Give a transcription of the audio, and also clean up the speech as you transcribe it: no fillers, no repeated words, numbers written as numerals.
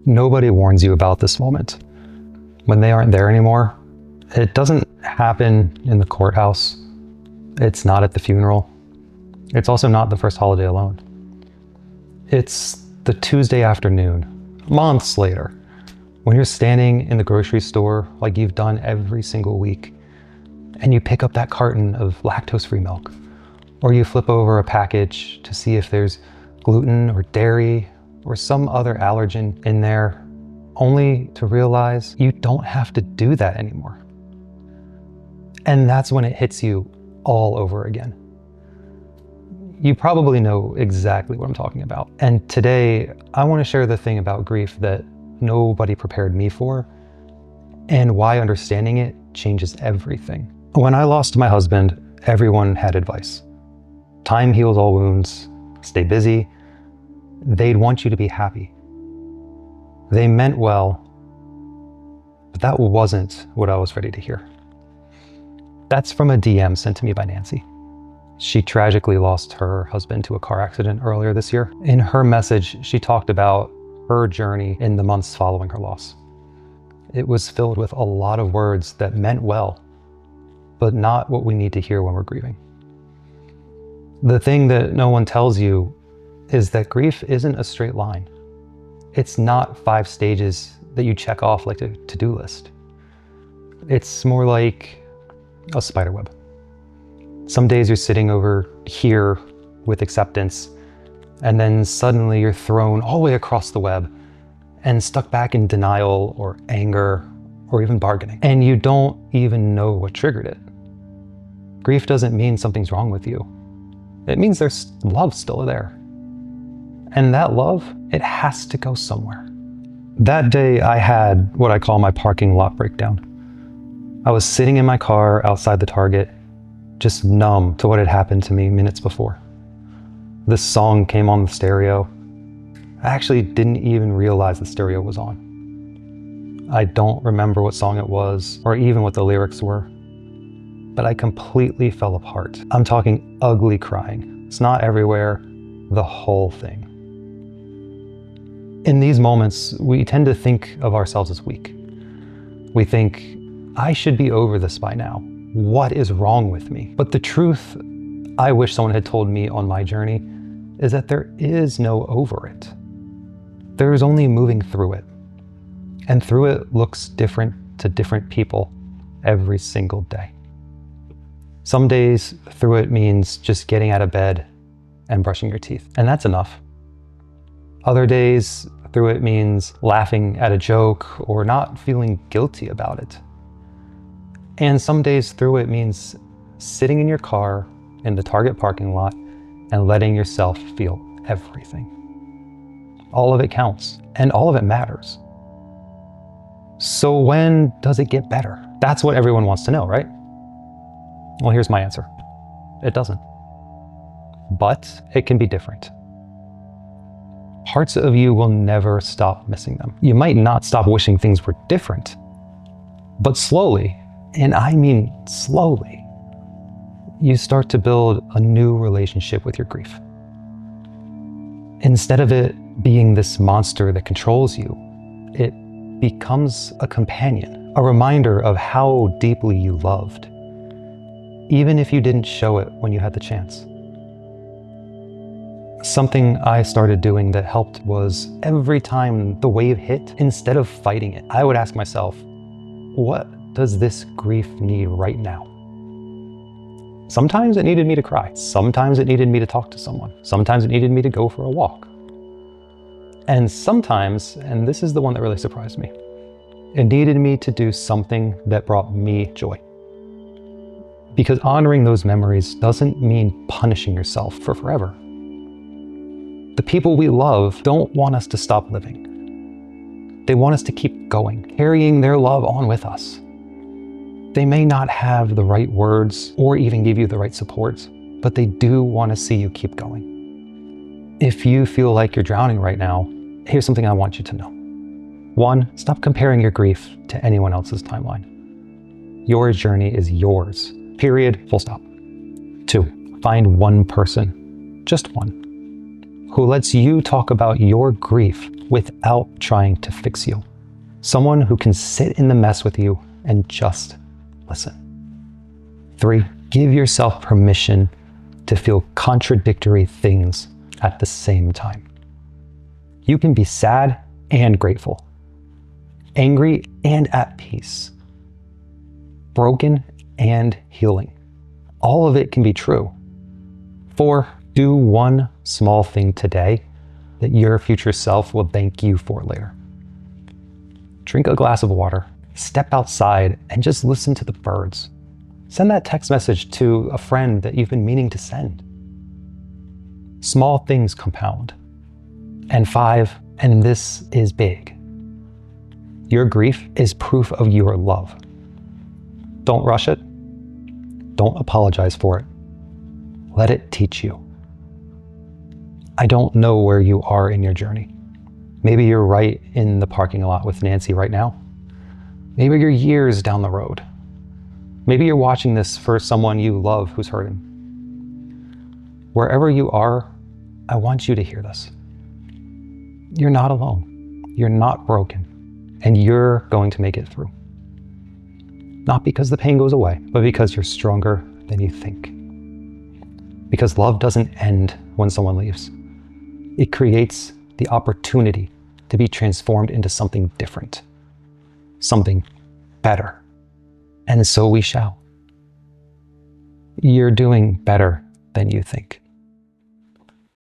Nobody warns you about this moment. When they aren't there anymore, it doesn't happen in the courthouse. It's not at the funeral. It's also not the first holiday alone. It's the Tuesday afternoon, months later, when you're standing in the grocery store like you've done every single week, and you pick up that carton of lactose-free milk, or you flip over a package to see if there's gluten or dairy or some other allergen in there, only to realize you don't have to do that anymore. And that's when it hits you all over again. You probably know exactly what I'm talking about. And today, I want to share the thing about grief that nobody prepared me for, and why understanding it changes everything. When I lost my husband, everyone had advice. Time heals all wounds, stay busy. They'd want you to be happy. They meant well, but that wasn't what I was ready to hear. That's from a DM sent to me by Nancy. She tragically lost her husband to a car accident earlier this year. In her message, she talked about her journey in the months following her loss. It was filled with a lot of words that meant well, but not what we need to hear when we're grieving. The thing that no one tells you is that grief isn't a straight line. It's not 5 stages that you check off like a to-do list. It's more like a spider web. Some days you're sitting over here with acceptance, and then suddenly you're thrown all the way across the web and stuck back in denial or anger or even bargaining. And you don't even know what triggered it. Grief doesn't mean something's wrong with you. It means there's love still there. And that love, it has to go somewhere. That day I had what I call my parking lot breakdown. I was sitting in my car outside the Target, just numb to what had happened to me minutes before. This song came on the stereo. I actually didn't even realize the stereo was on. I don't remember what song it was or even what the lyrics were, but I completely fell apart. I'm talking ugly crying. It's not everywhere, the whole thing. In these moments, we tend to think of ourselves as weak. We think, I should be over this by now. What is wrong with me? But the truth, I wish someone had told me on my journey, is that there is no over it. There's only moving through it. And through it looks different to different people every single day. Some days through it means just getting out of bed and brushing your teeth, and that's enough. Other days through it means laughing at a joke or not feeling guilty about it. And some days through it means sitting in your car in the Target parking lot and letting yourself feel everything. All of it counts, and all of it matters. So when does it get better? That's what everyone wants to know, right? Well, here's my answer. It doesn't. But it can be different. Parts of you will never stop missing them. You might not stop wishing things were different, but slowly, and I mean slowly, you start to build a new relationship with your grief. Instead of it being this monster that controls you, it becomes a companion, a reminder of how deeply you loved, even if you didn't show it when you had the chance. Something I started doing that helped was every time the wave hit, instead of fighting it, I would ask myself, what does this grief need right now? Sometimes it needed me to cry. Sometimes it needed me to talk to someone. Sometimes it needed me to go for a walk. And sometimes, and this is the one that really surprised me, it needed me to do something that brought me joy. Because honoring those memories doesn't mean punishing yourself for forever. The people we love don't want us to stop living. They want us to keep going, carrying their love on with us. They may not have the right words or even give you the right support, but they do want to see you keep going. If you feel like you're drowning right now, here's something I want you to know. 1, stop comparing your grief to anyone else's timeline. Your journey is yours, period, full stop. 2, find one person, just one, who lets you talk about your grief without trying to fix you. Someone who can sit in the mess with you and just listen. 3, give yourself permission to feel contradictory things at the same time. You can be sad and grateful, angry and at peace, broken and healing. All of it can be true. 4, do one small thing today that your future self will thank you for later. Drink a glass of water, step outside, and just listen to the birds. Send that text message to a friend that you've been meaning to send. Small things compound. And 5, and this is big, your grief is proof of your love. Don't rush it. Don't apologize for it. Let it teach you. I don't know where you are in your journey. Maybe you're right in the parking lot with Nancy right now. Maybe you're years down the road. Maybe you're watching this for someone you love who's hurting. Wherever you are, I want you to hear this. You're not alone. You're not broken. And you're going to make it through. Not because the pain goes away, but because you're stronger than you think. Because love doesn't end when someone leaves. It creates the opportunity to be transformed into something different, something better. And so we shall. You're doing better than you think.